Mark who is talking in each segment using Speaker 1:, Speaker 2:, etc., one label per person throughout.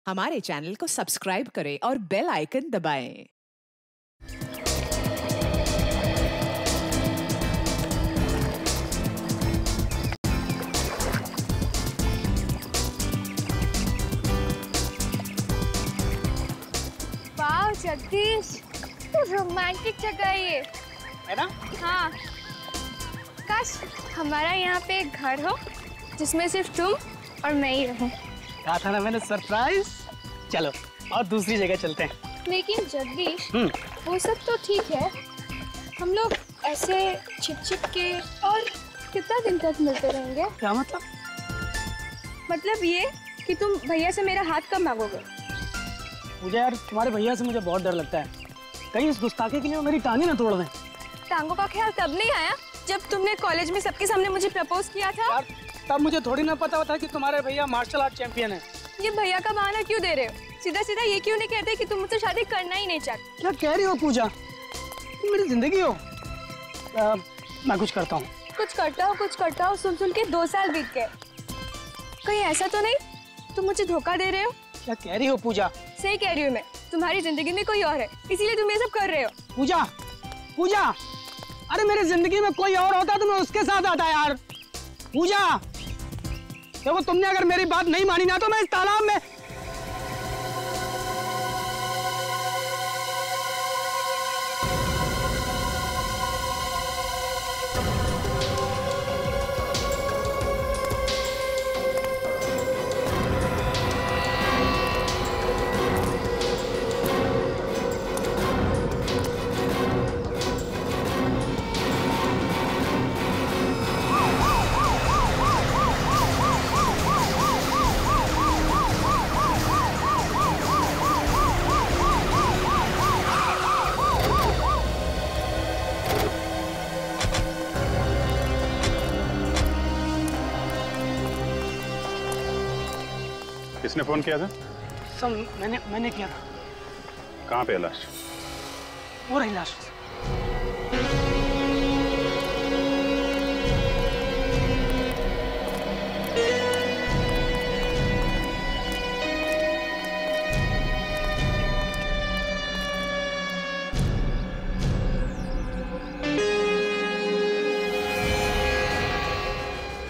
Speaker 1: हमारे चैनल को सब्सक्राइब करें और बेल आइकन दबाएं।
Speaker 2: वाह जगदीश, तो रोमांटिक जगह है
Speaker 3: है ना?
Speaker 2: हाँ, काश हमारा यहाँ पे एक घर हो जिसमें सिर्फ तुम और मैं ही रहूं।
Speaker 3: कहा था ना मैंने, सरप्राइज। चलो और दूसरी जगह चलते हैं।
Speaker 2: लेकिन जगदीश, वो सब तो ठीक है, हम लोग ऐसे छिप छिप के और कितना दिन तक मिलते रहेंगे?
Speaker 3: क्या मतलब?
Speaker 2: मतलब ये कि तुम भैया से मेरा हाथ कब मांगोगे?
Speaker 3: मुझे यार तुम्हारे भैया से मुझे बहुत डर लगता है, कहीं इस गुस्ताखी के लिए वो मेरी टांगी ना तोड़ दें।
Speaker 2: टांगों का ख्याल तब नहीं आया जब तुमने कॉलेज में सबके सामने मुझे प्रपोज किया था।
Speaker 3: यार तब मुझे थोड़ी ना पता था कि तुम्हारे भैया मार्शल आर्ट चैंपियन है।
Speaker 2: ये भैया का बहाना क्यों दे रहे हो? सीधा सीधा ये क्यों नहीं कहते कि तुम मुझसे शादी करना ही नहीं चाहते?
Speaker 3: क्या कह रही हो पूजा? तुम मेरी जिंदगी हो। मैं कुछ करता हूँ।
Speaker 2: कुछ करता हूँ सुन सुन के 2 साल बीत गए। कहीं ऐसा तो नहीं तुम मुझे धोखा दे रहे हो?
Speaker 3: क्या कह रही हो पूजा?
Speaker 2: सही कह रही हूँ मैं, तुम्हारी जिंदगी में कोई और है, इसीलिए तुम ये सब कर रहे हो।
Speaker 3: पूजा, पूजा, अरे मेरी जिंदगी में कोई और होता तो मैं उसके साथ आता यार। पूजा, देखो तुमने अगर मेरी बात नहीं मानी ना तो मैं इस तालाब में।
Speaker 4: किसने फोन किया था?
Speaker 3: सब मैंने किया था।
Speaker 4: कहाँ पे है लाश?
Speaker 3: वो रही लाश।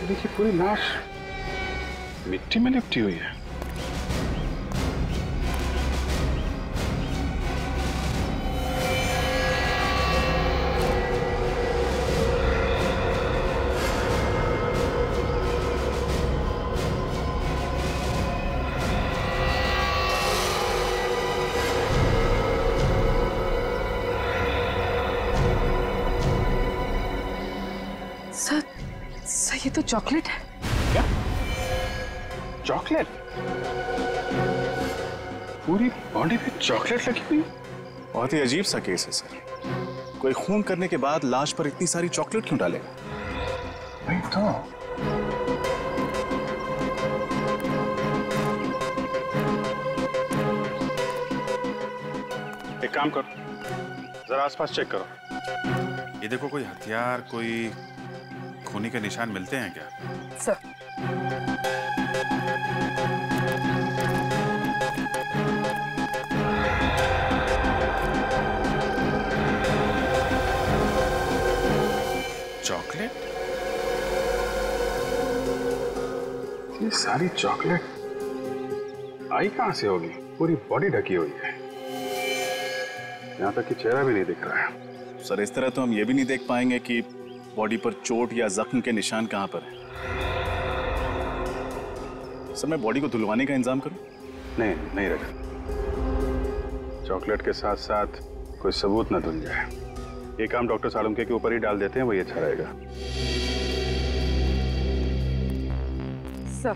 Speaker 4: देखिए पूरी लाश मिट्टी में लिपटी हुई है।
Speaker 1: सर ये तो चॉकलेट है।
Speaker 4: क्या? चॉकलेट? पूरी बॉडी पे चॉकलेट लगी हुई?
Speaker 5: बहुत ही अजीब सा केस है सर। कोई खून करने के बाद लाश पर इतनी सारी चॉकलेट क्यों डालेगा?
Speaker 4: नहीं तो एक काम करो, जरा आसपास चेक करो।
Speaker 5: ये देखो, कोई हथियार, कोई खूनी के निशान मिलते हैं क्या?
Speaker 1: Sir
Speaker 5: chocolate?
Speaker 4: ये सारी चॉकलेट आई कहां से होगी? पूरी बॉडी ढकी हुई है, यहाँ तक कि चेहरा भी नहीं दिख रहा है।
Speaker 5: सर इस तरह तो हम ये भी नहीं देख पाएंगे कि बॉडी पर चोट या जख्म के निशान कहां पर है। सर मैं बॉडी को धुलवाने का इंतजाम करूं?
Speaker 4: नहीं रखा। चॉकलेट के साथ साथ कोई सबूत न धुल जाए। ये काम डॉक्टर सालुंके के ऊपर ही डाल देते हैं, वही अच्छा रहेगा।
Speaker 1: सर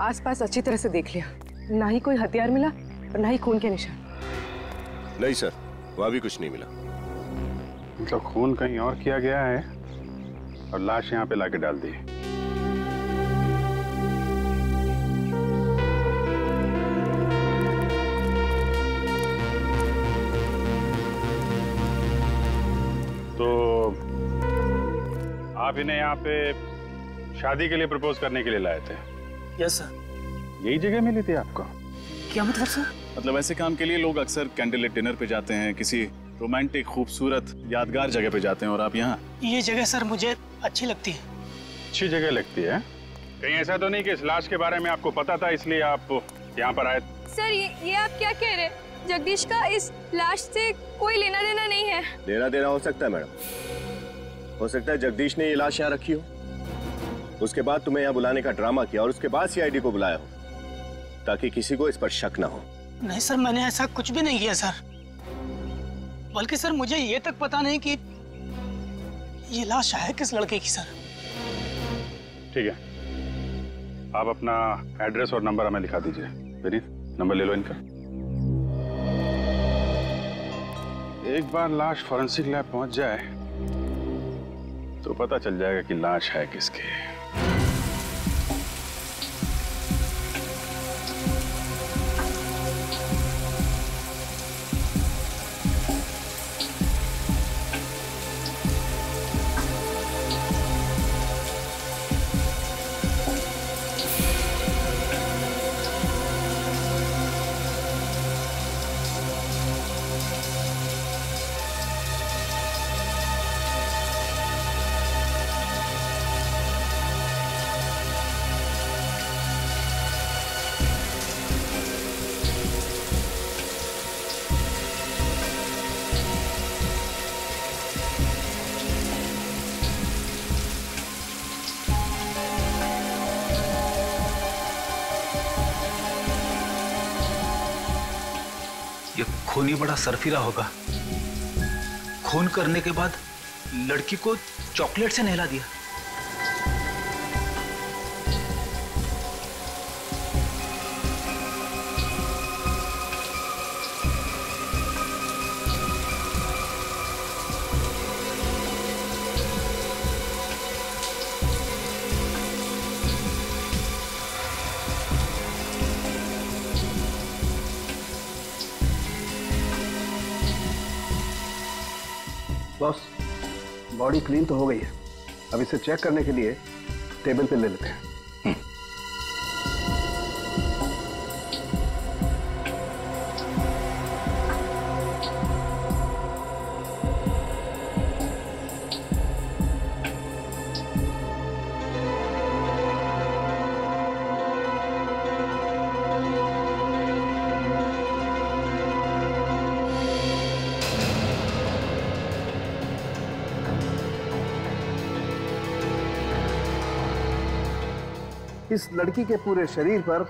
Speaker 1: आसपास अच्छी तरह से देख लिया, ना ही कोई हथियार मिला और ना ही खून के निशान।
Speaker 6: नहीं सर, वहां भी कुछ नहीं मिला।
Speaker 4: मतलब खून कहीं और किया गया है और लाश यहाँ पे लाके डाल दी। तो आप इन्हें यहाँ पे शादी के लिए प्रपोज करने के लिए लाए थे?
Speaker 3: Yes sir.
Speaker 4: यही जगह मिली थी आपको?
Speaker 3: क्या मतलब सर?
Speaker 5: मतलब ऐसे काम के लिए लोग अक्सर कैंडल लाइट डिनर पे जाते हैं, किसी रोमांटिक खूबसूरत यादगार जगह पे जाते हैं, और आप यहाँ?
Speaker 3: ये जगह सर मुझे अच्छी लगती है।
Speaker 4: अच्छी जगह लगती है? कहीं ऐसा तो नहीं कि इस लाश के बारे में आपको पता था इसलिए आप यहाँ पर आए?
Speaker 2: सर ये आप क्या कह रहे हैं? जगदीश का इस लाश से कोई लेना देना नहीं है।
Speaker 6: लेना देना हो सकता है मैडम, हो सकता है जगदीश ने ये लाश यहाँ रखी हो, उसके बाद तुम्हें यहाँ बुलाने का ड्रामा किया और उसके बाद सीआईडी को बुलाया हो ताकि किसी को इस पर शक ना हो।
Speaker 3: नहीं सर, मैंने ऐसा कुछ भी नहीं किया सर। बल्कि सर मुझे ये तक पता नहीं कि ये लाश है किस लड़के की सर।
Speaker 4: ठीक है, आप अपना एड्रेस और नंबर हमें लिखा दीजिए। विनीत, नंबर ले लो इनका। एक बार लाश फॉरेंसिक लैब पहुंच जाए तो पता चल जाएगा कि लाश है किसकी।
Speaker 7: ये खूनी बड़ा सरफिरा होगा। खून करने के बाद लड़की को चॉकलेट से नहला दिया।
Speaker 8: बॉस, बॉडी क्लीन तो हो गई है, अब इसे चेक करने के लिए टेबल पे ले लेते हैं। इस लड़की के पूरे शरीर पर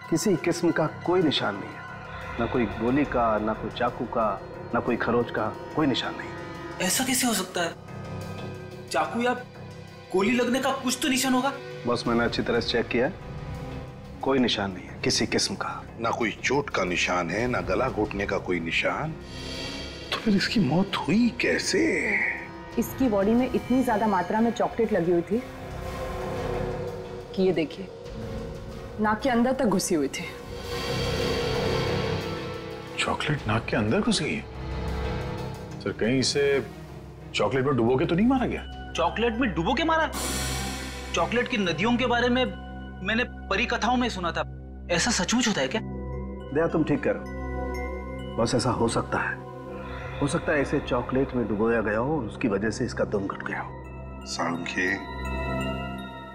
Speaker 8: किसी किस्म का कोई निशान नहीं है, ना कोई गोली का, ना कोई चाकू का, ना कोई खरोच का, कोई निशान नहीं।
Speaker 7: ऐसा कैसे हो सकता है? चाकू या गोली लगने का कुछ तो निशान होगा।
Speaker 8: बस मैंने अच्छी तरह से चेक किया है, कोई निशान नहीं है किसी किस्म का।
Speaker 9: ना कोई चोट का निशान है, ना गला घोटने का कोई निशान। तो फिर इसकी मौत हुई कैसे?
Speaker 1: इसकी बॉडी में इतनी ज्यादा मात्रा में चॉकलेट लगी हुई थी कि ये देखिए नाक के अंदर तक घुसी हुई थी।
Speaker 5: चॉकलेट नाक के अंदर घुस गई? सर कहीं इसे चॉकलेट में डुबो के तो नहीं मारा गया?
Speaker 7: चॉकलेट में डुबो के मारा? चॉकलेट की नदियों के बारे में मैंने परी कथाओं में सुना था, ऐसा सचमुच होता है क्या?
Speaker 8: दया, तुम ठीक करो। बस ऐसा हो सकता है इसे चॉकलेट में डुबोया गया हो और उसकी वजह से इसका दम घुट गया हो।
Speaker 9: सांख्ये,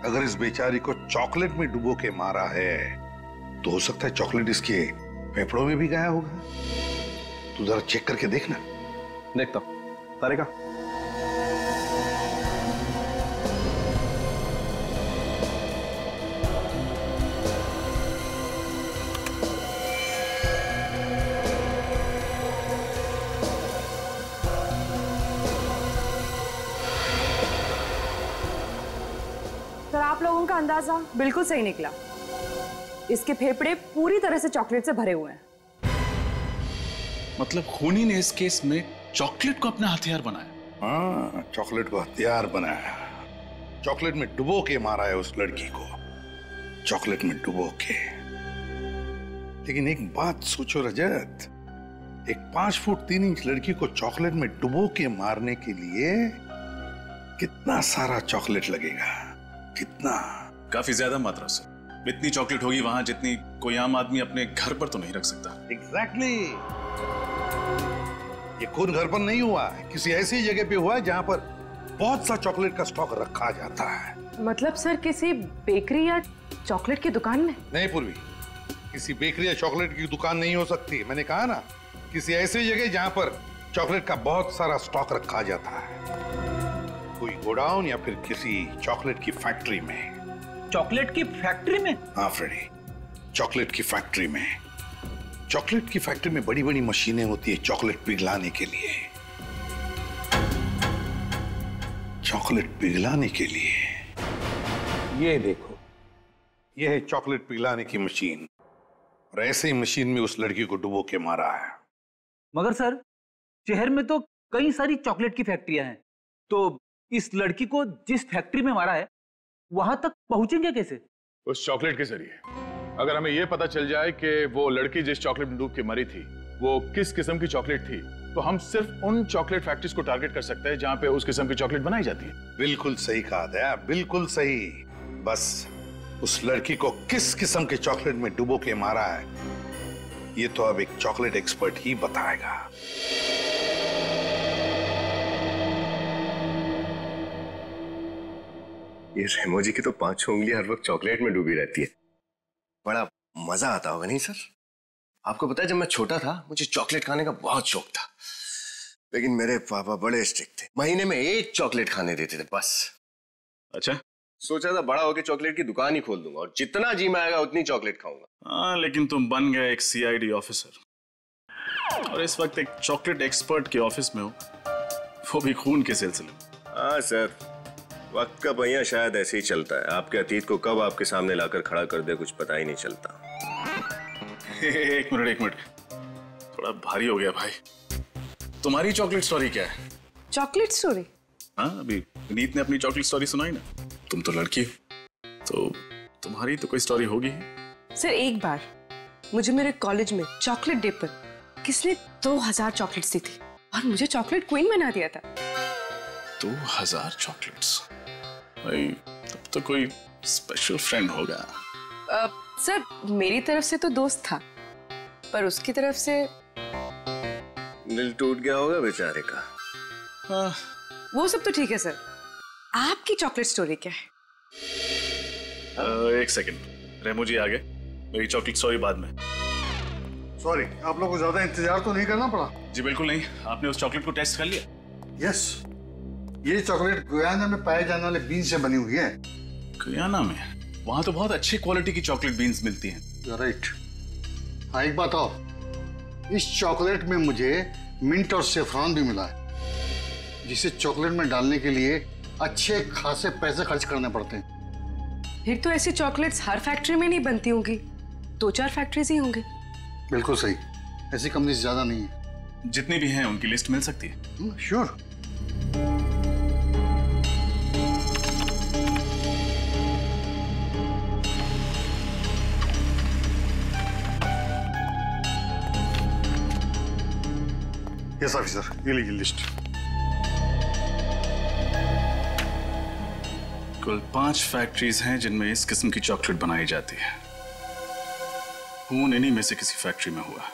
Speaker 9: अगर इस बेचारी को चॉकलेट में डुबो के मारा है तो हो सकता है चॉकलेट इसके फेफड़ों में भी गया होगा। तू जरा चेक करके देखना।
Speaker 8: देखता हूं। तारिका,
Speaker 1: सर आप लोगों का अंदाजा बिल्कुल सही निकला। इसके फेफड़े पूरी तरह से चॉकलेट से भरे हुए हैं।
Speaker 5: मतलब खूनी ने इस केस में चॉकलेट को अपना हथियार बनाया?
Speaker 9: हाँ, चॉकलेट को हथियार बनाया, चॉकलेट में डुबो के मारा है उस लड़की को, चॉकलेट में डुबो के। लेकिन एक बात सोचो रजत, एक 5 फुट 3 इंच लड़की को चॉकलेट में डुबो के मारने के लिए कितना सारा चॉकलेट लगेगा? कितना?
Speaker 5: काफी ज्यादा मात्रा से। इतनी चॉकलेट होगी वहां जितनी कोई आम आदमी अपने घर पर तो नहीं रख सकता।
Speaker 9: एग्जैक्टली। ये खून घर पर नहीं हुआ है, किसी ऐसी जगह पे हुआ है जहां पर बहुत सा चॉकलेट का स्टॉक रखा जाता है।
Speaker 1: मतलब सर किसी बेकरी या चॉकलेट की दुकान में? नहीं
Speaker 9: पूर्वी, किसी बेकरी या चॉकलेट की दुकान नहीं हो सकती। मैंने कहा ना, किसी ऐसी जगह जहां पर चॉकलेट का बहुत सारा स्टॉक रखा जाता है। कोई गोडाउन या फिर किसी चॉकलेट की फैक्ट्री में।
Speaker 7: चॉकलेट की फैक्ट्री में?
Speaker 9: हाँ फ्रेडी, चॉकलेट की फैक्ट्री में। चॉकलेट की फैक्ट्री में बड़ी बड़ी मशीनें होती है चॉकलेट पिघलाने के लिए। चॉकलेट पिघलाने के लिए। ये देखो, ये है चॉकलेट पिघलाने की मशीन, और ऐसे ही मशीन में उस लड़की को डुबो के मारा है।
Speaker 7: मगर सर, शहर में तो कई सारी चॉकलेट की फैक्ट्रियां हैं, तो इस लड़की को जिस फैक्ट्री में मारा है वहां तक पहुंचेंगे कैसे?
Speaker 5: उस चॉकलेट के जरिए। अगर हमें यह पता चल जाए कि वो लड़की जिस चॉकलेट में डूब के मरी थी वो किस किस्म की चॉकलेट थी, तो हम सिर्फ उन चॉकलेट फैक्ट्रीज को टारगेट कर सकते हैं जहां पे उस किस्म की चॉकलेट बनाई जाती है।
Speaker 9: बिल्कुल सही कहा दया, बिल्कुल सही। बस उस लड़की को किस किस्म के चॉकलेट में डुबो के मारा है, ये तो अब एक चॉकलेट एक्सपर्ट ही बताएगा।
Speaker 6: ये रेमो जी की तो 5 उंगलियां हर वक्त चॉकलेट में डूबी रहती है। बड़ा मजा आता होगा नहीं सर? आपको पता है, जब मैं छोटा था मुझे चॉकलेट खाने का बहुत शौक था, लेकिन मेरे पापा बड़े स्ट्रिक्ट थे, महीने में 1 चॉकलेट खाने देते थे बस।
Speaker 5: अच्छा,
Speaker 6: सोचा था बड़ा होकर चॉकलेट की दुकान ही खोल दूंगा और जितना जी में आएगा उतनी चॉकलेट खाऊंगा।
Speaker 5: हाँ, लेकिन तुम बन गए एक CID ऑफिसर और इस वक्त एक चॉकलेट एक्सपर्ट के ऑफिस में हो, वो भी खून के सिलसिले में।
Speaker 6: हाँ सर, वक्त का पहिया शायद ऐसे ही चलता है, आपके अतीत को कब आपके सामने लाकर खड़ा कर दे कुछ पता ही नहीं चलता।
Speaker 5: एक मिनट, थोड़ा भारी हो गया भाई। तुम्हारी चॉकलेट स्टोरी क्या है?
Speaker 1: Chocolate story?
Speaker 5: हाँ, अभी विनीत ने अपनी चॉकलेट स्टोरी सुनाई ना। तुम तो लड़की हो, तो तुम्हारी तो कोई स्टोरी होगी।
Speaker 1: सर, एक बार मुझे मेरे कॉलेज में चॉकलेट डे पर किसने 2000 चॉकलेट्स दी थी और मुझे चॉकलेट क्वीन बना दिया था।
Speaker 5: 2000 चॉकलेट्स? भाई, तब तो कोई स्पेशल फ्रेंड होगा।
Speaker 1: सर, मेरी तरफ से तो दोस्त था, पर उसकी तरफ से
Speaker 6: दिल टूट गया होगा बेचारे का।
Speaker 1: वो सब तो ठीक है सर, आपकी चॉकलेट स्टोरी क्या है?
Speaker 5: एक सेकंड, रेमो जी आ गए, मेरी चॉकलेट स्टोरी बाद में।
Speaker 10: सॉरी, आप लोगों को ज्यादा इंतजार तो नहीं करना पड़ा?
Speaker 5: जी बिल्कुल नहीं। आपने उस चॉकलेट को टेस्ट कर लिया?
Speaker 10: यस, ये चॉकलेट गुयाना में पाए जाने वाले बीन से बनी हुई है।
Speaker 5: गुयाना में? वहां तो बहुत अच्छी क्वालिटी की चॉकलेट बीन्स मिलती हैं।
Speaker 10: राइट। हाँ, एक बात और, इस चॉकलेट में मुझे मिंट और सेफ्रॉन भी मिला है, जिसे चॉकलेट में डालने के लिए अच्छे खासे पैसे खर्च करने पड़ते हैं।
Speaker 1: फिर तो ऐसी चॉकलेट्स हर फैक्ट्री में नहीं बनती होंगी, 2-4 फैक्ट्रीज ही होंगे।
Speaker 10: बिल्कुल सही, ऐसी कंपनीज ज्यादा नहीं है।
Speaker 5: जितनी भी हैं उनकी लिस्ट मिल सकती है?
Speaker 10: श्योर। यस ऑफिसर, ये लीजिए लिस्ट।
Speaker 5: कुल 5 फैक्ट्रीज हैं जिनमें इस किस्म की चॉकलेट बनाई जाती है। खून इन्हीं में से किसी फैक्ट्री में हुआ।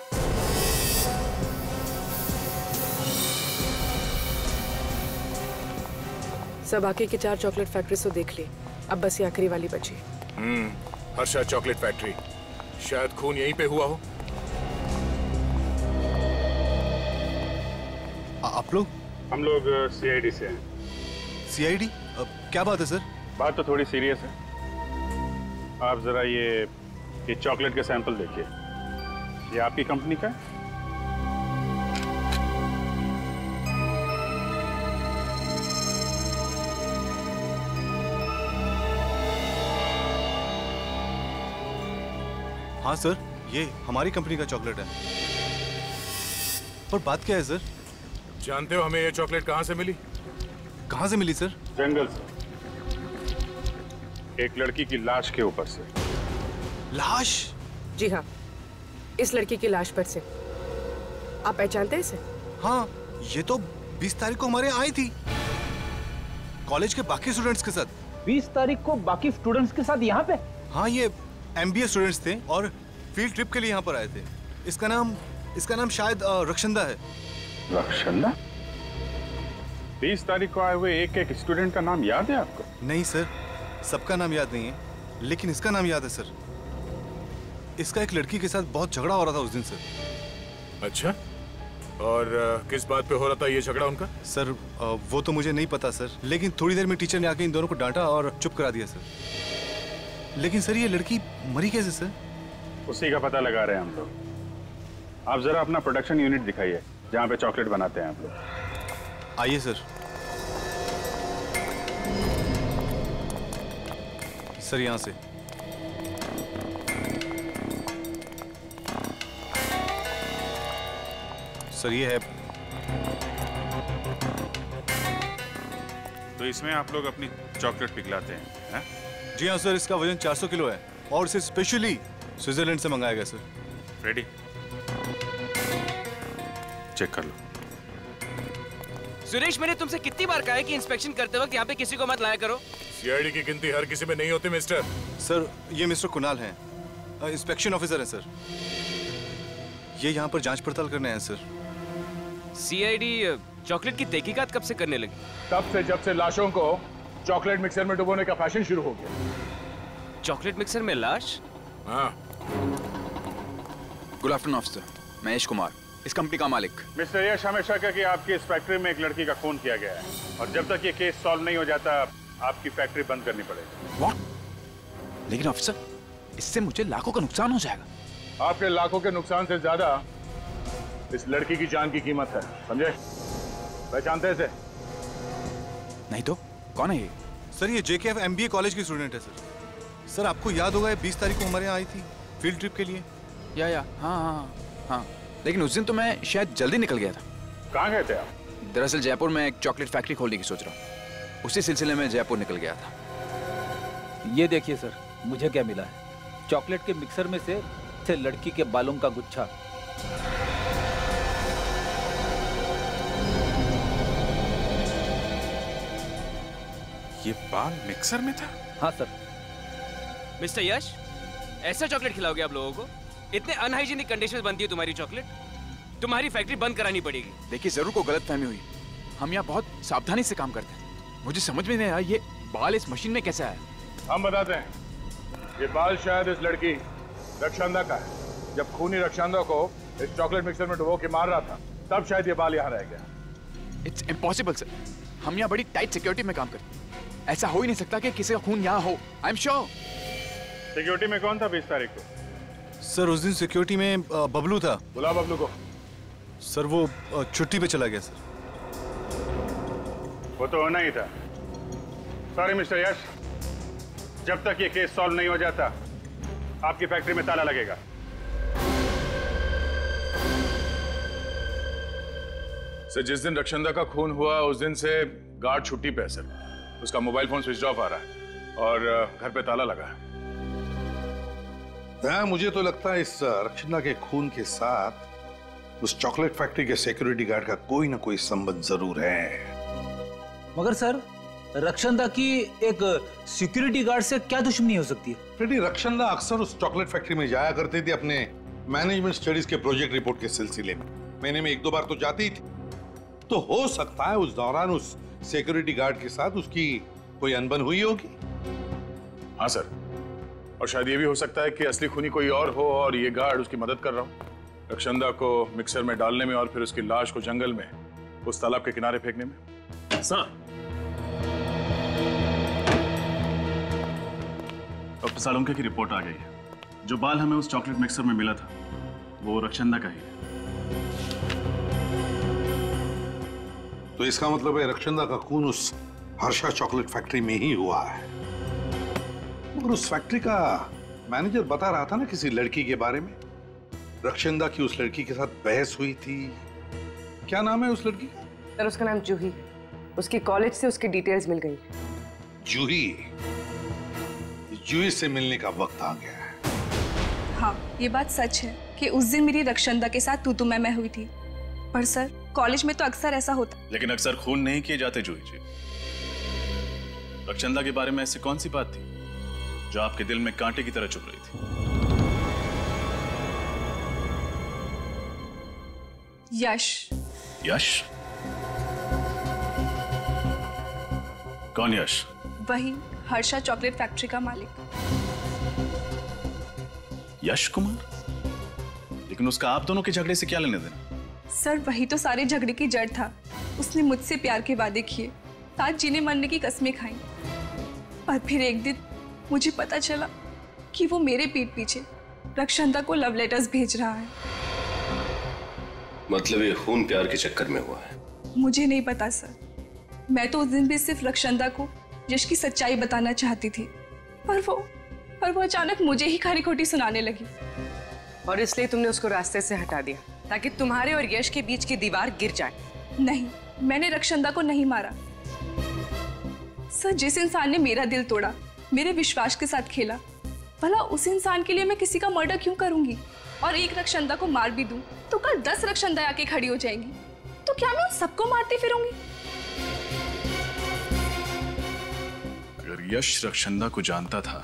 Speaker 11: सब बाकी की 4 चॉकलेट फैक्ट्रीज तो देख ली, अब बस ये आखिरी वाली बची।
Speaker 12: हर्षा चॉकलेट फैक्ट्री, शायद खून यहीं पे हुआ हो।
Speaker 4: आप लोग? हम लोग CID से हैं।
Speaker 12: CID? क्या बात है सर?
Speaker 4: बात तो थोड़ी सीरियस है। आप जरा ये चॉकलेट के सैंपल देखिए। ये आपकी कंपनी का है?
Speaker 12: हाँ सर, ये हमारी कंपनी का चॉकलेट है। पर बात क्या है सर? जानते हो हमें ये चॉकलेट कहाँ से मिली? कहाँ से मिली सर?
Speaker 4: जंगल से, एक लड़की की लाश के ऊपर से।
Speaker 12: लाश?
Speaker 11: जी हाँ, इस लड़की की लाश पर से। आप पहचानते हैं इसे?
Speaker 12: हाँ, ये तो 20 तारीख को हमारे यहाँ आई थी, कॉलेज के बाकी स्टूडेंट्स के साथ।
Speaker 7: 20 तारीख को बाकी स्टूडेंट्स के साथ यहाँ पे?
Speaker 12: हाँ, ये MBA स्टूडेंट्स थे और फील्ड ट्रिप के लिए यहाँ पर आए थे। इसका नाम शायद रक्षंदा है।
Speaker 4: रक्षंदा? 20 तारीख को आए हुए एक स्टूडेंट का नाम याद है आपको?
Speaker 12: नहीं सर, सबका नाम याद नहीं है, लेकिन इसका नाम याद है सर। इसका एक लड़की के साथ बहुत झगड़ा हो रहा था उस दिन सर।
Speaker 5: अच्छा, और किस बात पे हो रहा था ये झगड़ा उनका?
Speaker 12: सर वो तो मुझे नहीं पता सर, लेकिन थोड़ी देर में टीचर ने आके इन दोनों को डांटा और चुप करा दिया सर। लेकिन सर ये लड़की मरी कैसे सर?
Speaker 4: उसी का पता लगा रहे हैं हम लोग। आप जरा अपना प्रोडक्शन यूनिट दिखाइए जहाँ पे चॉकलेट बनाते हैं आप लोग।
Speaker 12: आइए सर। सर यहाँ से। सर ये है।
Speaker 4: तो इसमें आप लोग अपनी चॉकलेट पिघलाते हैं?
Speaker 12: जी हाँ सर, इसका वजन 400 किलो है और इसे स्पेशली स्विट्जरलैंड से मंगाया गया सर।
Speaker 4: रेडी? चेक कर लो।
Speaker 13: सुरेश, मैंने तुमसे कितनी बार कहा है कि इंस्पेक्शन करते वक्त यहाँ पे किसी को मत लाया करो।
Speaker 5: सीआईडी की गिनती हर किसी में नहीं होती मिस्टर।
Speaker 12: सर ये मिस्टर कुणाल हैं, इंस्पेक्शन ऑफिसर हैं सर। ये यहाँ पर जांच पड़ताल करने आए हैं सर।
Speaker 13: सीआईडी चॉकलेट की तहकीकात कब से करने लगी?
Speaker 5: तब से जब से लाशों को चॉकलेट मिक्सर में डुबोने का फैशन शुरू हो गया।
Speaker 13: चॉकलेट मिक्सर में लाश?
Speaker 5: हाँ।
Speaker 14: गुड आफ्टरनून ऑफिसर, मैं यश कुमार, इस कंपनी का मालिक।
Speaker 4: मिस्टर यश, हमें शक है कि आपकी इस फैक्ट्री में एक लड़की का खून किया गया है और जब तक ये केस सॉल्व नहीं हो जाता आपकी फैक्ट्री बंद करनी पड़ेगी।
Speaker 14: व्हाट? लेकिन ऑफिसर, इससे मुझे लाखों का नुकसान हो जाएगा।
Speaker 5: आपके लाखों के नुकसान से ज्यादा इस लड़की की जान की कीमत है, समझे? पहचानते हैं इसे?
Speaker 14: नहीं तो कौन है ये?
Speaker 12: सर ये JKF MBA कॉलेज की स्टूडेंट है सर। सर आपको याद होगा 20 तारीख को हमारे यहाँ आई थी फील्ड ट्रिप के लिए।
Speaker 14: हाँ, लेकिन उस दिन तो मैं शायद जल्दी निकल गया था।
Speaker 4: कहाँ गए थे आप?
Speaker 14: दरअसल जयपुर में एक चॉकलेट फैक्ट्री खोलने की सोच रहा हूँ, उसी सिलसिले में जयपुर निकल गया था।
Speaker 7: ये देखिए सर, मुझे क्या मिला है। चॉकलेट के मिक्सर में से लड़की के बालों का गुच्छा।
Speaker 4: ये बाल मिक्सर में था?
Speaker 7: हाँ सर।
Speaker 13: मिस्टर यश, ऐसा चॉकलेट खिलाओगे आप लोगों को? इतने अनहाइजीनिक कंडीशन में बनती है तुम्हारी चॉकलेट, तुम्हारी फैक्ट्री बंद करानी पड़ेगी।
Speaker 14: देखिए जरूर को गलतफहमी हुई, हम यहाँ बहुत सावधानी से काम करते हैं। मुझे समझ में नहीं आया ये बाल इस मशीन में कैसे आया।
Speaker 5: हम बताते हैं, ये बाल शायद इस लड़की रक्षंदा का है। जब खूनी रक्षंदा को इस चॉकलेट मिक्सर में डुबो के मार रहा था तब शायद ये बाल यहाँ रह गया।
Speaker 14: इट्स इम्पॉसिबल सर, हम यहाँ बड़ी टाइट सिक्योरिटी में काम करते हैं, ऐसा हो ही नहीं सकता कि किसी का खून यहाँ हो। I am sure.
Speaker 4: सिक्योरिटी में कौन था 20 तारीख को?
Speaker 12: सर उस दिन सिक्योरिटी में बबलू था।
Speaker 5: बुला बबलू को।
Speaker 12: सर वो छुट्टी पे चला गया सर।
Speaker 4: वो तो होना ही था। सॉरी मिस्टर यश, जब तक ये केस सॉल्व नहीं हो जाता आपकी फैक्ट्री में ताला लगेगा।
Speaker 5: सर जिस दिन रक्षंदा का खून हुआ उस दिन से गार्ड छुट्टी पे है सर। उसका मोबाइल फोन स्विच ऑफ आ रहा है और घर पे ताला लगा है।
Speaker 9: मुझे तो लगता है इस रक्षंदा के खून के साथ उस चॉकलेट फैक्ट्री के सिक्योरिटी गार्ड का कोई ना कोई संबंध जरूर है।
Speaker 7: मगर सर रक्षंदा की एक सिक्योरिटी गार्ड से क्या दुश्मनी हो सकती है?
Speaker 9: फ्रेडी, रक्षंदा अक्सर उस चॉकलेट फैक्ट्री में जाया करती थी अपने मैनेजमेंट स्टडीज के प्रोजेक्ट रिपोर्ट के सिलसिले में। महीने में 1-2 बार तो जाती थी। तो हो सकता है उस दौरान उस सिक्योरिटी गार्ड के साथ उसकी कोई अनबन हुई होगी।
Speaker 5: हाँ सर, और शायद ये भी हो सकता है कि असली खूनी कोई और हो और ये गार्ड उसकी मदद कर रहा हो रक्षंदा को मिक्सर में डालने में और फिर उसकी लाश को जंगल में उस तालाब के किनारे फेंकने में।
Speaker 15: सर, डॉक्टर सालुंके की रिपोर्ट आ गई है। जो बाल हमें उस चॉकलेट मिक्सर में मिला था वो रक्षंदा का ही है।
Speaker 9: तो इसका मतलब है रक्षंदा का खून उस हर्षा चॉकलेट फैक्ट्री में ही हुआ है। मगर उस फैक्ट्री का मैनेजर बता रहा था ना किसी लड़की के बारे में। रक्षंदा की उस लड़की के साथ बहस हुई थी। क्या नाम है उस लड़की का?
Speaker 1: सर उसका नाम जूही। उसके कॉलेज से उसकी डिटेल्स मिल गई।
Speaker 9: जूही? जूही से मिलने का वक्त आ गया है।
Speaker 2: हाँ, ये बात सच है कि उस दिन मेरी रक्षंदा के साथ तू मैं हुई थी। पर सर कॉलेज में तो अक्सर ऐसा होता।
Speaker 15: लेकिन अक्सर खून नहीं किए जाते जूही जी। रक्षंदा के बारे में ऐसी कौन सी बात थी जो आपके दिल में कांटे की तरह चुभ रही थी।
Speaker 2: यश।
Speaker 15: यश? कौन यश?
Speaker 2: वही हर्षा चॉकलेट फैक्ट्री का मालिक।
Speaker 15: यश कुमार? लेकिन उसका आप दोनों के झगड़े से क्या लेने देना?
Speaker 2: सर वही तो सारे झगड़े की जड़ था। उसने मुझसे प्यार के वादे किए, साथ जीने मरने की कस्में खाई, और फिर एक दिन मुझे पता चला कि वो मेरे पीठ पीछे रक्षंदा को लव लेटर्स भेज रहा है।
Speaker 6: मतलब ये खून प्यार के चक्कर में हुआ है?
Speaker 2: मुझे नहीं पता सर, मैं तो उस दिन भी सिर्फ रक्षंदा को यश की सच्चाई बताना चाहती थी, पर वो अचानक मुझे ही खरी खोटी सुनाने लगी।
Speaker 11: और इसलिए तुमने उसको रास्ते से हटा दिया ताकि तुम्हारे और यश के बीच की दीवार गिर जाए।
Speaker 2: नहीं, मैंने रक्षंदा को नहीं मारा सर। जिस इंसान ने मेरा दिल तोड़ा, मेरे विश्वास के साथ खेला, भला उस इंसान के लिए मैं किसी का मर्डर क्यों करूंगी? और एक रक्षंदा को मार भी दूं तो कल 10 रक्षंदा आके खड़ी हो जाएंगी, तो क्या मैं उन सबको मारती फिरूंगी?
Speaker 15: अगर यश रक्षंदा को जानता था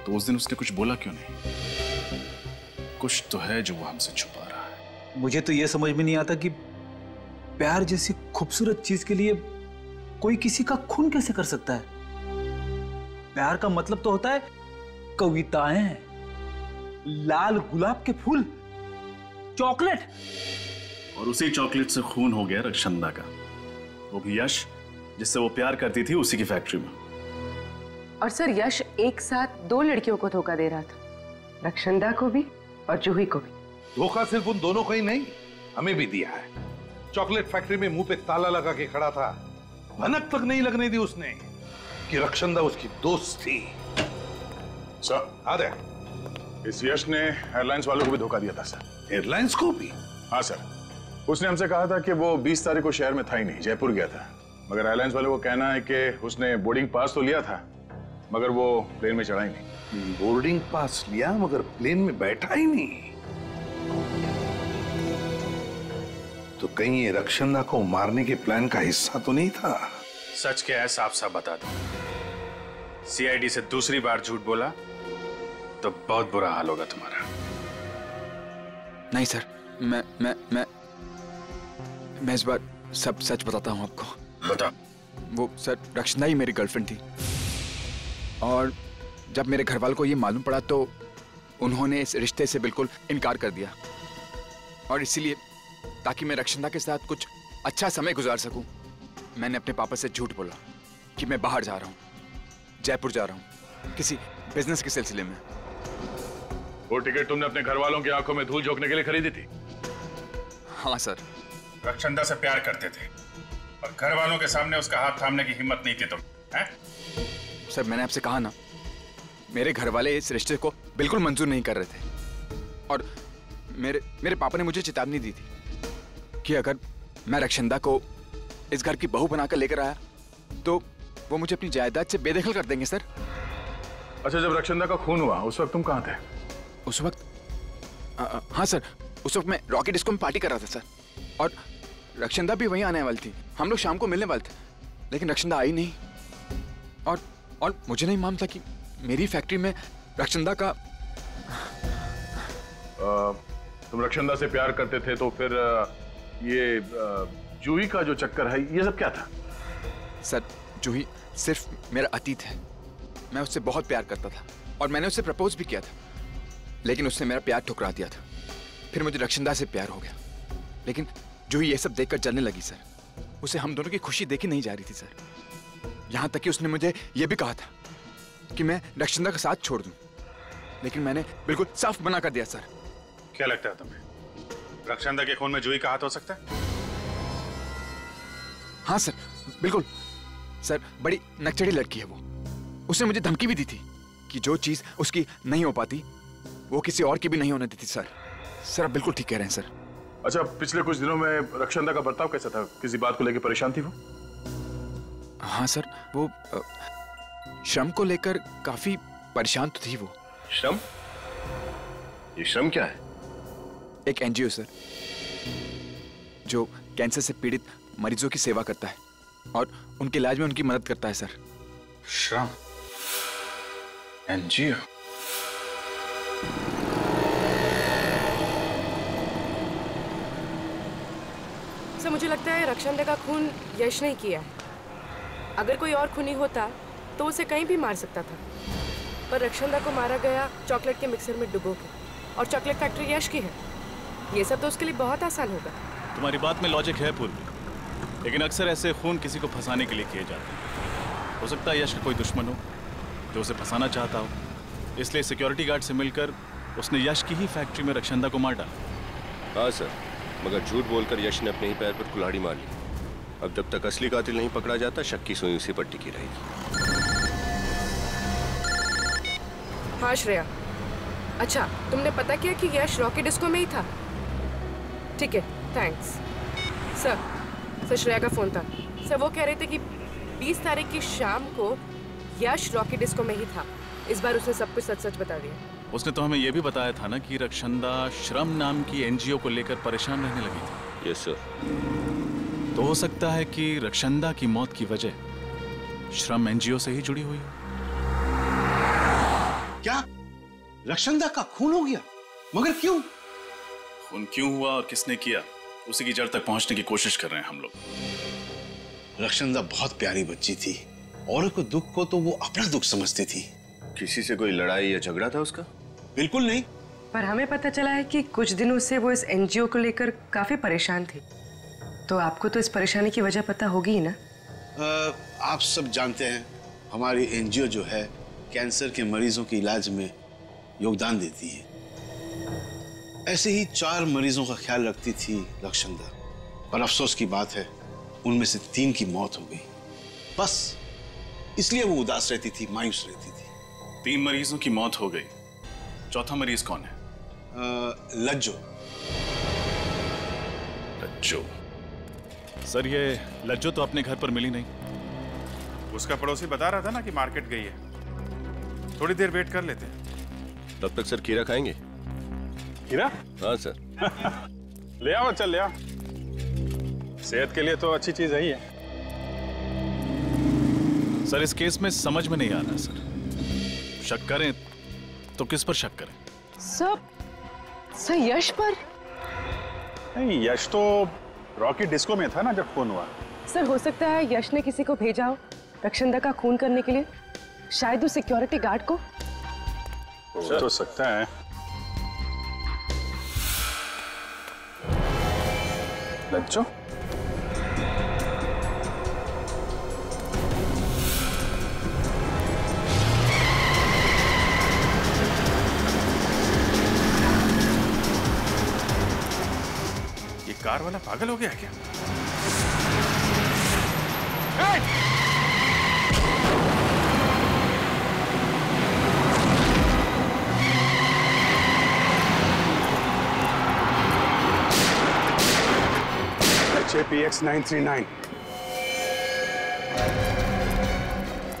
Speaker 15: तो उस दिन उसने कुछ बोला क्यों नहीं? कुछ तो है जो वो हमसे छुपा रहा है।
Speaker 7: मुझे तो यह समझ में नहीं आता कि प्यार जैसी खूबसूरत चीज के लिए कोई किसी का खून कैसे कर सकता है। प्यार का मतलब तो होता है कविताएं, लाल गुलाब के फूल, चॉकलेट।
Speaker 15: और उसी चॉकलेट से खून हो गया रक्षंदा का, वो भी यश जिससे वो प्यार करती थी उसी की फैक्ट्री में।
Speaker 11: और सर यश एक साथ 2 लड़कियों को धोखा दे रहा था, रक्षंदा को भी और जूही को भी।
Speaker 9: धोखा सिर्फ उन दोनों को ही नहीं, हमें भी दिया है। चॉकलेट फैक्ट्री में मुंह पे ताला लगा के खड़ा था, भनक तक नहीं लगने दी उसने कि रक्षंदा उसकी दोस्त थी।
Speaker 5: सर
Speaker 9: आदे,
Speaker 5: इस यश ने एयरलाइंस वालों को भी धोखा दिया था सर।
Speaker 9: एयरलाइंस को भी?
Speaker 5: हाँ सर, उसने हमसे कहा था कि वो 20 तारीख को शहर में था ही नहीं, जयपुर गया था। मगर एयरलाइंस वालों को कहना है कि उसने बोर्डिंग पास तो लिया था मगर वो प्लेन में चढ़ा ही नहीं।
Speaker 9: बोर्डिंग पास लिया मगर प्लेन में बैठा ही नहीं? तो कहीं ये रक्षंदा को मारने के प्लान का हिस्सा तो नहीं था?
Speaker 16: सच क्या है साफ साफ बता दो। सीआईडी से दूसरी बार झूठ बोला तो बहुत बुरा हाल होगा तुम्हारा।
Speaker 14: नहीं सर, मैं इस बार सब सच बताता हूं आपको।
Speaker 16: बता।
Speaker 14: वो सर रक्षंदा ही मेरी गर्लफ्रेंड थी, और जब मेरे घर वालों को ये मालूम पड़ा तो उन्होंने इस रिश्ते से बिल्कुल इनकार कर दिया। और इसीलिए ताकि मैं रक्षंदा के साथ कुछ अच्छा समय गुजार सकूं, मैंने अपने पापा से झूठ बोला कि मैं बाहर जा रहा हूं, जयपुर जा रहा हूं किसी बिजनेस के सिलसिले में।
Speaker 5: वो टिकट तुमने अपने घर वालों की आंखों में धूल झोंकने के लिए खरीदी थी?
Speaker 14: हाँ सर।
Speaker 16: रक्षंदा से प्यार करते थे और घर वालों के सामने उसका हाथ थामने की हिम्मत नहीं थी तुम, हैं?
Speaker 14: सर मैंने आपसे कहा ना, मेरे घर वाले इस रिश्ते को बिल्कुल मंजूर नहीं कर रहे थे, और मेरे पापा ने मुझे चेतावनी दी थी कि अगर मैं रक्षंदा को इस घर की बहू बनाकर लेकर आया तो वो मुझे अपनी जायदाद से बेदखल कर देंगे सर।
Speaker 5: अच्छा, जब रक्षंदा का खून हुआ उस वक्त तुम कहाँ थे?
Speaker 14: उस वक्त हाँ सर, उस वक्त मैं रॉकेट डिस्को में पार्टी कर रहा था सर, और रक्षंदा भी वहीं आने वाली थी। हम लोग शाम को मिलने वाले थे, लेकिन रक्षंदा आई नहीं। और मुझे नहीं मालूम था कि मेरी फैक्ट्री में रक्षंदा का
Speaker 5: तुम रक्षंदा से प्यार करते थे तो फिर ये जूही का जो चक्कर है ये सब क्या था?
Speaker 14: सर जूही सिर्फ मेरा अतीत है। मैं उससे बहुत प्यार करता था और मैंने उससे प्रपोज भी किया था, लेकिन उसने मेरा प्यार ठुकरा दिया था। फिर मुझे रक्षंदा से प्यार हो गया, लेकिन जूही ये सब देखकर जलने लगी सर। उसे हम दोनों की खुशी देखी नहीं जा रही थी सर। यहाँ तक कि उसने मुझे यह भी कहा था कि मैं रक्षंदा का साथ छोड़ दूं, लेकिन मैंने बिल्कुल साफ मना कर दिया सर।
Speaker 16: क्या लगता है तुम्हें रक्षंदा के खून में जूही का हाथ हो सकता है?
Speaker 14: हाँ सर, बिल्कुल सर। बड़ी नकचड़ी लड़की है वो। उसने मुझे धमकी भी दी थी कि जो चीज उसकी नहीं हो पाती वो किसी और की भी नहीं होने देती सर। सर आप बिल्कुल ठीक कह रहे हैं सर।
Speaker 5: अच्छा, पिछले कुछ दिनों में रक्षंदा का बर्ताव कैसा था? किसी बात को लेकर परेशान थी वो?
Speaker 14: हाँ सर, वो श्रम को लेकर काफी परेशान तो थी वो।
Speaker 6: श्रम? ये श्रम क्या है?
Speaker 14: एक एनजीओ सर, जो कैंसर से पीड़ित मरीजों की सेवा करता है और उनके इलाज में उनकी मदद करता है सर।
Speaker 16: श्रम?
Speaker 5: एनजीओ?
Speaker 11: सर मुझे लगता है रक्षंदा का खून यश ने किया है। अगर कोई और खूनी होता तो उसे कहीं भी मार सकता था, पर रक्षंदा को मारा गया चॉकलेट के मिक्सर में डुबो के, और चॉकलेट फैक्ट्री यश की है। ये सब तो उसके लिए बहुत आसान होगा।
Speaker 15: तुम्हारी बात में लॉजिक है पूर्वी, लेकिन अक्सर ऐसे खून किसी को फंसाने के लिए किए जाते हैं। हो सकता है यश का कोई दुश्मन हो जो उसे फंसाना चाहता हो, इसलिए सिक्योरिटी गार्ड से मिलकर उसने यश की ही फैक्ट्री में रक्षंदा को मार डाला।
Speaker 6: हाँ सर, मगर झूठ बोलकर यश ने अपने ही पैर पर कुल्हाड़ी मार ली। अब जब तक असली कातिल नहीं पकड़ा जाता, शक की सुई उसी पर टिकी रहेगी।
Speaker 11: हाँ श्रेया, अच्छा तुमने पता किया कि यश रॉकी डिस्को में ही था? ठीक है, थैंक्स। सर श्रेया का फोन था। सर वो कह रहे थे कि 20 तारीख की शाम को यश रॉकी डिस्को में ही था। इस बार उसने सब कुछ सच सच बता दिया।
Speaker 15: उसने तो हमें यह भी बताया था ना कि रक्षंदा श्रम नाम की एनजीओ को लेकर परेशान रहने लगी थी।
Speaker 6: Yes sir.
Speaker 15: तो हो सकता है कि रक्षंदा की मौत की वजह श्रम एनजीओ से ही जुड़ी हुई हो।
Speaker 9: क्या रक्षंदा का खून हो गया? मगर क्यों?
Speaker 15: खून क्यों हुआ और किसने किया, उसी की जड़ तक पहुंचने की कोशिश कर रहे हैं हम लोग।
Speaker 9: रक्षंदा बहुत प्यारी बच्ची थी, औरों को दुख को तो वो अपना दुख समझती थी।
Speaker 6: किसी से कोई लड़ाई या झगड़ा था उसका?
Speaker 9: बिल्कुल नहीं।
Speaker 11: पर हमें पता चला है कि कुछ दिनों से वो इस एनजीओ को लेकर काफी परेशान थी। तो आपको तो इस परेशानी की वजह पता होगी ही ना?
Speaker 9: आप सब जानते हैं हमारी एनजीओ जो है कैंसर के मरीजों के इलाज में योगदान देती है। ऐसे ही 4 मरीजों का ख्याल रखती थी रक्षंदा, पर अफसोस की बात है उनमें से 3 की मौत हो गई। बस इसलिए वो उदास रहती थी, मायूस रहती थी।
Speaker 15: 3 मरीजों की मौत हो गई, चौथा मरीज कौन है?
Speaker 9: लज्जो।
Speaker 15: लज्जो? सर ये लज्जो तो अपने घर पर मिली नहीं।
Speaker 16: उसका पड़ोसी बता रहा था ना कि मार्केट गई है। थोड़ी देर वेट कर लेते हैं।
Speaker 6: तब तक सर खीरा खाएंगे?
Speaker 4: खीरा?
Speaker 6: हाँ सर।
Speaker 4: ले आओ, चल ले आओ। सेहत के लिए तो अच्छी चीज है ही है।
Speaker 15: सर इस केस में समझ में नहीं आ रहा सर, शक करें तो किस पर शक करें?
Speaker 11: सर यश पर?
Speaker 4: नहीं, यश तो रॉकी डिस्को में था ना जब खून हुआ।
Speaker 11: सर हो सकता है यश ने किसी को भेजा हो रक्षंदा का खून करने के लिए, शायद उस सिक्योरिटी गार्ड को।
Speaker 4: हो तो सकता है। लज्जो?
Speaker 16: कार वाला पागल हो गया क्या?
Speaker 4: HAPX 939।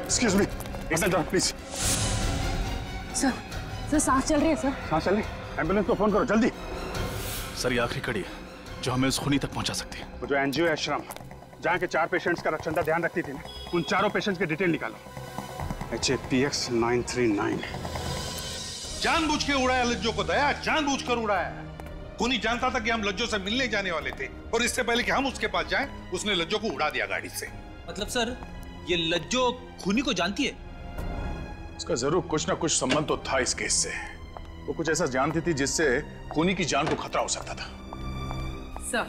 Speaker 4: Excuse me, please.
Speaker 11: Sir सांस चल रही है सर।
Speaker 4: सांस चल रही? एम्बुलेंस को फोन करो जल्दी।
Speaker 15: सर ये आखिरी कड़ी है जो हमें उस खूनी तक पहुंचा सकती है।
Speaker 4: वो जो एनजीओ है श्रम, जहाँ के 4 पेशेंट्स का रक्षंदा ध्यान रखती थी ना, उन 4 पेशेंट्स की डिटेल निकालो। HAPX 939।
Speaker 9: जानबूझ के उड़ाया लज्जो को दया, जानबूझकर उड़ाया। खूनी जानता था कि हम लज्जो से मिलने जाने वाले थे, और इससे पहले कि हम उसके पास जाएं, उसने लज्जो को उड़ा दिया गाड़ी से।
Speaker 7: मतलब सर ये लज्जो खूनी को जानती है?
Speaker 5: उसका जरूर कुछ ना कुछ संबंध तो था इस केस से। वो कुछ ऐसा जानती थी जिससे खूनी की जान को खतरा हो सकता था।
Speaker 11: सर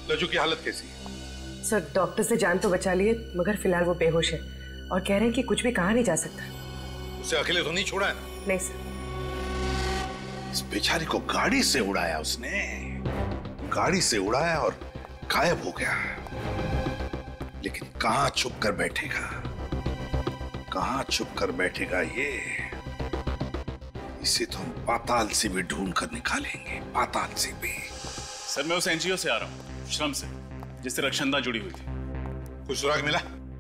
Speaker 9: लज्जो की हालत कैसी है?
Speaker 11: सर डॉक्टर से जान तो बचा लिए, मगर फिलहाल वो बेहोश है और कह रहे हैं कि कुछ भी कहा नहीं जा सकता।
Speaker 9: उसे अकेले तो नहीं छोड़ा है?
Speaker 11: नहीं सर।
Speaker 9: इस बेचारी को गाड़ी से उड़ाया उसने, गाड़ी से उड़ाया और गायब हो गया। लेकिन कहां छुप कर बैठेगा, कहां छुप कर बैठेगा ये? इसे तो हम पाताल से भी ढूंढ कर निकालेंगे, पाताल से भी।
Speaker 15: सर मैं उस एनजीओ से आ रहा हूँ, श्रम से, जिससे रक्षंदा जुड़ी हुई थी।
Speaker 9: कुछ सुराग मिला?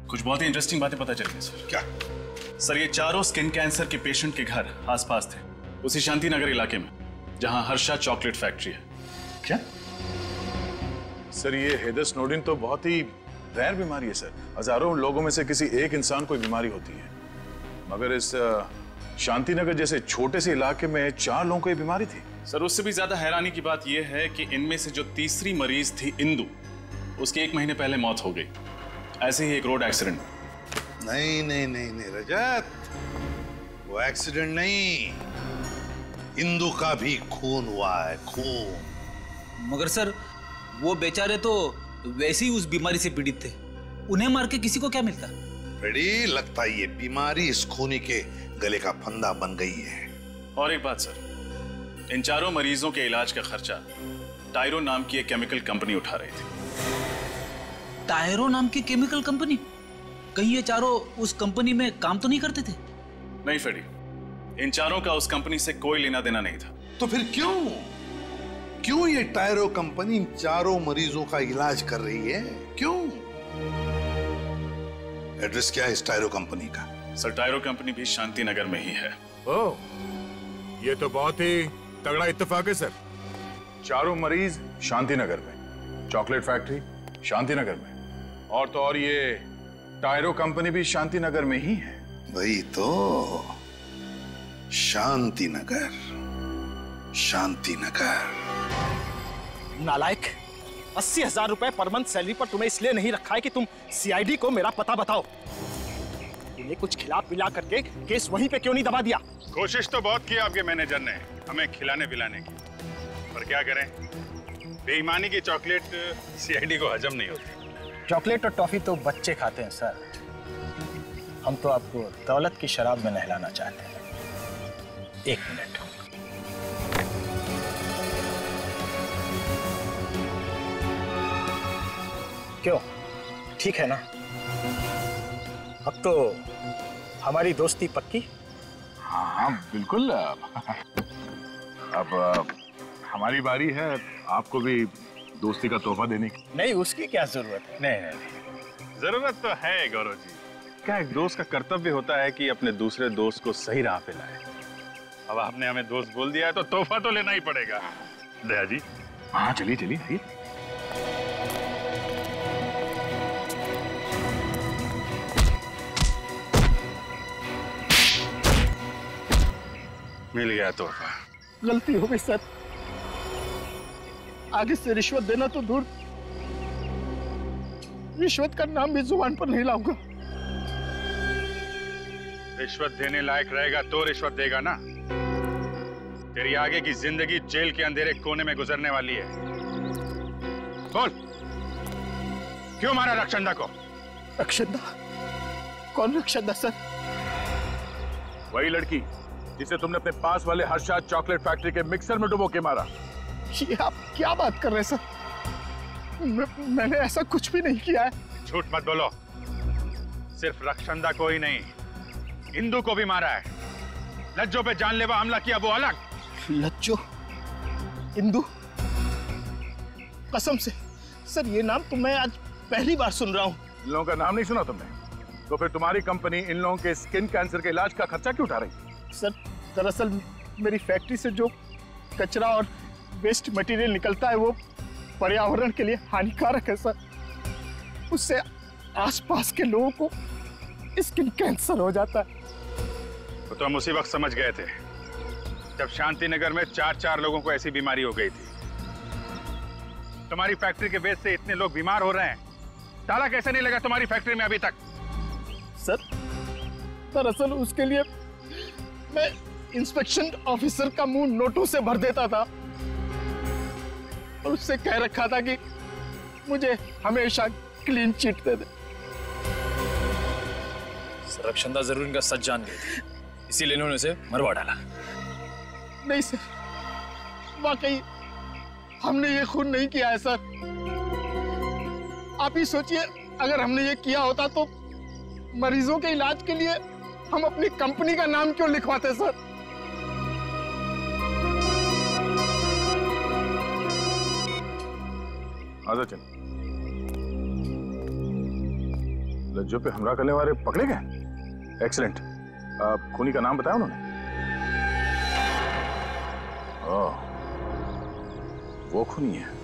Speaker 15: कुछ बहुत ही इंटरेस्टिंग बातें पता चली सर।
Speaker 9: क्या?
Speaker 15: सर ये 4 स्किन कैंसर के पेशेंट के घर आसपास थे, उसी शांतिनगर इलाके में जहां हर्षा चॉकलेट फैक्ट्री है।
Speaker 5: क्या? सर ये हेदर स्नोडेन तो बहुत ही रैर बीमारी है सर। हजारों लोगों में से किसी एक इंसान को बीमारी होती है, मगर इस शांतिनगर जैसे छोटे से इलाके में 4 लोगों को ये बीमारी थी।
Speaker 15: सर उससे भी ज्यादा हैरानी की बात यह है कि इनमें से जो तीसरी मरीज थी इंदु, उसकी 1 महीने पहले मौत हो गई, ऐसे ही एक रोड एक्सीडेंट।
Speaker 9: नहीं नहीं नहीं नहीं रजत, वो एक्सीडेंट नहीं, इंदु का भी खून हुआ है, खून।
Speaker 7: मगर सर वो बेचारे तो वैसे ही उस बीमारी से पीड़ित थे, उन्हें मार के किसी को क्या मिलता?
Speaker 9: रेडी, लगता है ये बीमारी इस खूनी के गले का फंदा बन गई है।
Speaker 15: और एक बात सर, इन 4 मरीजों के इलाज का खर्चा टायरो नाम की एक केमिकल कंपनी उठा रही थी।
Speaker 7: टायरो नाम की केमिकल कंपनी? कहीं ये चारों उस कंपनी में काम तो नहीं करते थे?
Speaker 15: नहीं फेडी, इन 4 का उस कंपनी से कोई लेना देना नहीं था।
Speaker 9: तो फिर क्यों ये टायरो कंपनी इन 4 मरीजों का इलाज कर रही है? क्यों? एड्रेस क्या है इस टायरो कंपनी का?
Speaker 15: सर टायरो कंपनी भी शांतिनगर में ही है।
Speaker 5: ओह, ये तो बहुत ही तगड़ा इत्तेफाक है सर। 4 मरीज शांतिनगर में, चॉकलेट फैक्ट्री शांतिनगर में, और तो और ये टायरो कंपनी भी शांतिनगर में ही है।
Speaker 9: वही तो, शांतिनगर, शांतिनगर।
Speaker 17: नालायक, 80,000 रुपए पर मंथ सैलरी पर तुम्हें इसलिए नहीं रखा है कि तुम सीआईडी को मेरा पता बताओ। तुम्हें कुछ खिला पिला करके केस वहीं पे क्यों नहीं दबा दिया?
Speaker 16: कोशिश तो बहुत की आपके मैनेजर ने हमें खिलाने पिलाने की, पर क्या करें, बेईमानी की चॉकलेट सीआईडी को हजम नहीं होती।
Speaker 17: चॉकलेट और टॉफी तो बच्चे खाते हैं सर, हम तो आपको दौलत की शराब में नहलाना चाहते हैं। 1 मिनट। क्यों, ठीक है ना? अब तो हमारी दोस्ती पक्की?
Speaker 5: हाँ बिल्कुल। अब हमारी बारी है आपको भी दोस्ती का तोहफा देने की।
Speaker 17: नहीं, उसकी क्या जरूरत है?
Speaker 16: नहीं, जरूरत तो है गौरव जी। क्या एक दोस्त का कर्तव्य होता है कि अपने दूसरे दोस्त को सही राह पे लाए। अब आपने हमें दोस्त बोल दिया है तो तोहफा तो लेना ही पड़ेगा। दया जी।
Speaker 5: हाँ चलिए चलिए आइए।
Speaker 16: मिल गया तोहफा।
Speaker 17: गलती हो गई सर, आगे से रिश्वत देना तो दूर, रिश्वत का नाम भी जुबान पर नहीं लाऊंगा।
Speaker 16: रिश्वत देने लायक रहेगा तो रिश्वत देगा ना। तेरी आगे की जिंदगी जेल के अंधेरे कोने में गुजरने वाली है। बोल, क्यों मारा रक्षंदा को?
Speaker 17: रक्षंदा? कौन रक्षंदा सर?
Speaker 5: वही लड़की जिसे तुमने अपने पास वाले हर्षाद चॉकलेट फैक्ट्री के मिक्सर में डुबो के मारा।
Speaker 17: ये आप क्या बात कर रहे हैं सर? मैंने ऐसा कुछ भी नहीं किया है।
Speaker 16: झूठ मत बोलो। सिर्फ रक्षंदा को ही नहीं, इंदु को भी मारा है। लज्जो पे जानलेवा हमला किया वो अलग।
Speaker 17: लज्जो? इंदु? कसम से सर, ये नाम तो मैं आज पहली बार सुन रहा हूँ।
Speaker 5: इन लोगों का नाम नहीं सुना तुमने? तो फिर तुम्हारी कंपनी इन लोगों के स्किन कैंसर के इलाज का खर्चा क्यों उठा रही?
Speaker 17: सर दरअसल मेरी फैक्ट्री से जो कचरा और वेस्ट मटेरियल निकलता है वो पर्यावरण के लिए हानिकारक है सर। उससे आसपास के लोगों को स्किन कैंसर हो जाता है।
Speaker 16: तो हम उसी वक्त समझ गए थे जब शांतिनगर में 4 लोगों को ऐसी बीमारी हो गई थी। तुम्हारी फैक्ट्री के वेस्ट से इतने लोग बीमार हो रहे हैं, ताला कैसे नहीं लगा तुम्हारी फैक्ट्री में अभी तक?
Speaker 17: सर दरअसल उसके लिए मैं इंस्पेक्शन ऑफिसर का मुंह नोटों से भर देता था और उससे कह रखा था कि मुझे हमेशा क्लीन चिट दे दे।
Speaker 18: सर रक्षंदा जरूर इनका सच जान गए थे, इसीलिए इन्होंने उसे मरवा डाला।
Speaker 17: नहीं सर, वाकई हमने ये खून नहीं किया है सर। आप ही सोचिए, अगर हमने ये किया होता तो मरीजों के इलाज के लिए हम अपनी कंपनी का नाम क्यों लिखवाते सर?
Speaker 5: आजा चल। लज्जो पे हमला करने वाले पकड़े गए? एक्सीलेंट। खूनी का नाम बताया उन्होंने? ओह, वो खूनी है।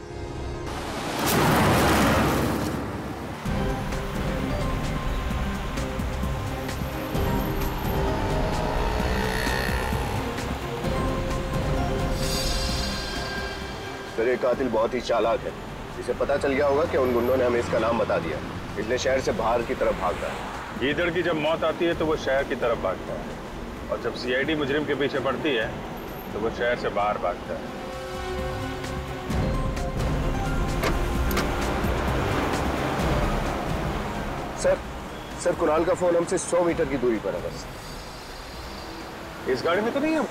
Speaker 6: सर, ये कातिल बहुत ही चालाक है। इसे पता चल गया होगा कि उन गुंडों ने हमें इसका नाम बता दिया, इसलिए शहर से बाहर की तरफ भागता है।
Speaker 16: गीदड़ की जब मौत आती है तो वो शहर की तरफ भागता है, और जब सीआईडी मुजरिम के पीछे पड़ती है तो वो शहर से बाहर भागता है।
Speaker 6: सर, कुणाल का फोन हमसे 100 मीटर की दूरी पर है बस।
Speaker 16: इस गाड़ी में तो नहीं है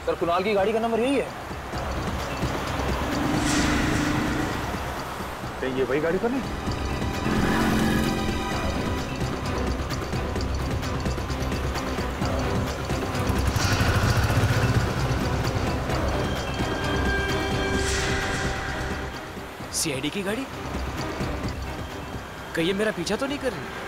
Speaker 18: सर? कुणाल की गाड़ी का नंबर यही है।
Speaker 16: कहीं ये वही गाड़ी तो नहीं?
Speaker 13: सीआईडी की गाड़ी? कहीं ये मेरा पीछा तो नहीं कर रही?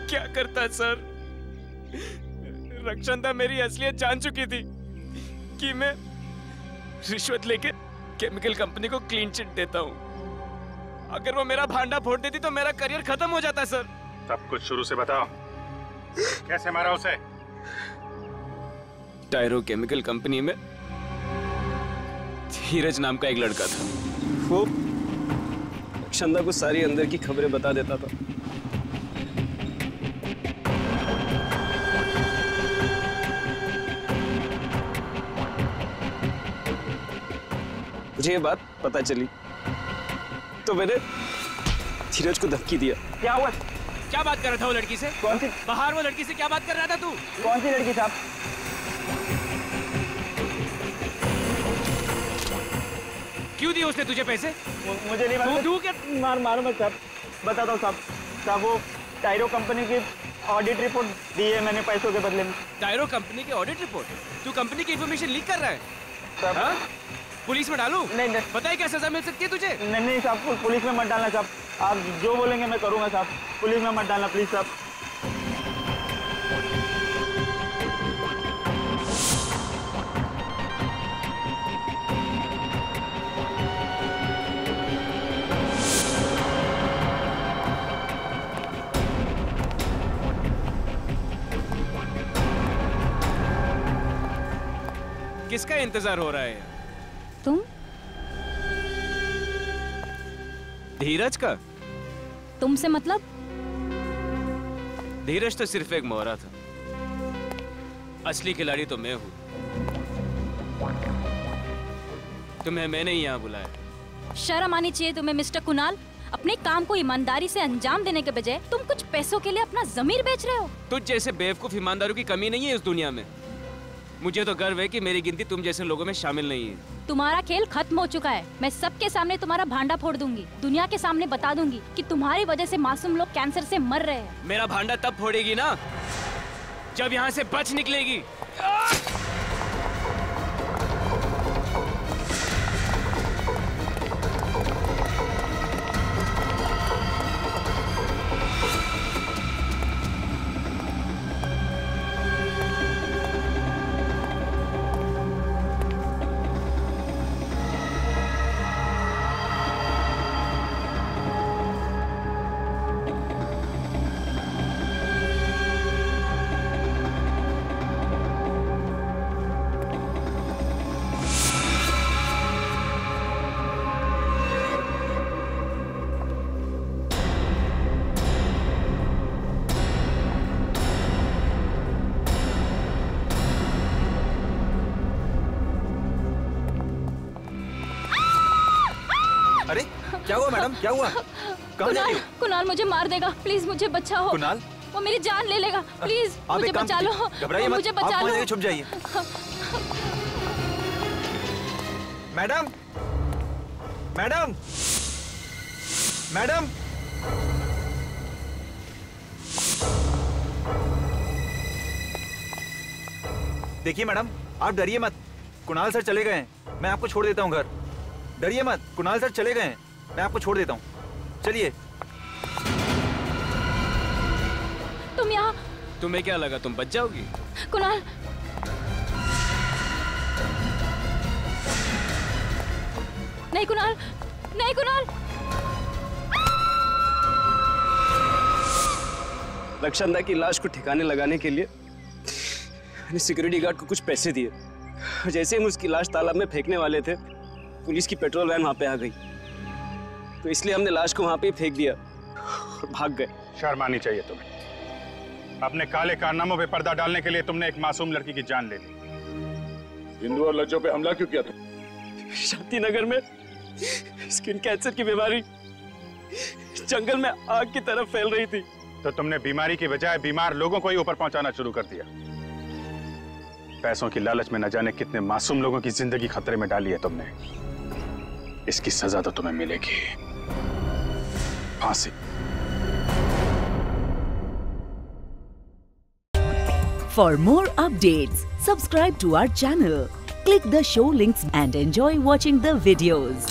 Speaker 13: क्या करता सर? रक्षंदा मेरी असलियत जान चुकी थी कि मैं रिश्वत लेके केमिकल कंपनी को क्लीन चिट देता हूं। अगर वो मेरा भांडा फोड़ देती तो मेरा करियर खत्म हो जाता सर।
Speaker 16: सब कुछ शुरू से बताओ, कैसे मारा उसे?
Speaker 13: टायरो केमिकल कंपनी में धीरज नाम का एक लड़का था।
Speaker 19: वो रक्षंदा को सारी अंदर की खबरें बता देता था। मुझे ये बात पता चली तो मैंने धीरज को धमकी दिया।
Speaker 13: क्या हुआ? क्या बात कर रहा था वो लड़की से?
Speaker 19: कौन सी?
Speaker 13: बाहर वो लड़की से क्या बात कर रहा था तू?
Speaker 19: कौन सी लड़की साहब?
Speaker 13: क्यों दिए उसने तुझे पैसे?
Speaker 19: मुझे नहीं मालूम।
Speaker 13: तू क्या?
Speaker 19: मारो मत साहब, बताता हूँ साहब। साहब वो टायरो कंपनी की ऑडिट रिपोर्ट दी है मैंने पैसों के बदले में।
Speaker 13: टायरो कंपनी की ऑडिट रिपोर्ट? तू कंपनी की इंफॉर्मेशन लीक कर रहा है?
Speaker 19: साहब
Speaker 13: पुलिस में डालूं?
Speaker 19: नहीं।
Speaker 13: पता है क्या सजा मिल सकती है तुझे?
Speaker 19: नहीं साहब, पुलिस में मत डालना साहब। आप जो बोलेंगे मैं करूंगा साहब। पुलिस में मत डालना प्लीज साहब।
Speaker 13: किसका इंतजार हो रहा है?
Speaker 20: तुम?
Speaker 13: धीरज का?
Speaker 20: तुमसे मतलब?
Speaker 13: धीरज तो सिर्फ एक मोहरा था, असली खिलाड़ी तो मैं हूं। तुम्हें मैंने ही यहाँ बुलाया।
Speaker 20: शर्म आनी चाहिए तुम्हें मिस्टर कुणाल। अपने काम को ईमानदारी से अंजाम देने के बजाय तुम कुछ पैसों के लिए अपना जमीर बेच रहे हो।
Speaker 13: तुझ जैसे बेवकूफ ईमानदारों की कमी नहीं है इस दुनिया में। मुझे तो गर्व है कि मेरी गिनती तुम जैसे लोगों में शामिल नहीं है।
Speaker 20: तुम्हारा खेल खत्म हो चुका है। मैं सबके सामने तुम्हारा भांडा फोड़ दूंगी। दुनिया के सामने बता दूंगी कि तुम्हारी वजह से मासूम लोग कैंसर से मर रहे हैं।
Speaker 13: मेरा भांडा तब फोड़ेगी ना जब यहाँ से बच निकलेगी।
Speaker 14: क्या हुआ मैडम, क्या हुआ? कहाँ जा रही हो?
Speaker 20: कुणाल मुझे मार देगा, प्लीज मुझे बचाओ।
Speaker 14: कुणाल?
Speaker 20: वो मेरी जान ले लेगा, प्लीज मुझे बचा लो।
Speaker 14: घबराइए मत,
Speaker 20: मुझे
Speaker 14: आप
Speaker 20: बचा
Speaker 14: वहाँ
Speaker 20: लो।
Speaker 14: जाके छुप जाइए। Madam, madam, madam. देखिए मैडम, आप डरिए मत, कुणाल सर चले गए हैं, मैं आपको छोड़ देता हूँ घर। डरिए मत, कुणाल सर चले गए हैं, मैं आपको छोड़ देता हूँ, चलिए।
Speaker 20: तुम यहाँ?
Speaker 13: तुम्हें क्या लगा तुम बच जाओगी?
Speaker 20: कुणाल, नहीं कुणाल, नहीं कुणाल।
Speaker 21: रक्षांदा की लाश को ठिकाने लगाने के लिए मैंने सिक्योरिटी गार्ड को कुछ पैसे दिए। जैसे हम उसकी लाश तालाब में फेंकने वाले थे, पुलिस की पेट्रोल वैन वहां पे आ गई, तो इसलिए हमने लाश को वहां पे फेंक दिया और भाग गए।
Speaker 16: शर्म आनी चाहिए तुम्हें। अपने काले कारनामों पे पर्दा डालने के लिए तुमने एक मासूम लड़की की जान ले ली।
Speaker 5: हिंदू और लज्जों पे हमला क्यों किया तुम?
Speaker 21: शांतिनगर में स्किन कैंसर की बीमारी जंगल में आग की तरफ फैल रही थी,
Speaker 16: तो तुमने बीमारी की बजाय बीमार लोगों को ही ऊपर पहुंचाना शुरू कर दिया। पैसों की लालच में न जाने कितने मासूम लोगों की जिंदगी खतरे में डाली है तुमने। इसकी सजा तो तुम्हें मिलेगी, फांसी।
Speaker 22: For more updates, subscribe to our channel, click the show links and enjoy watching the videos.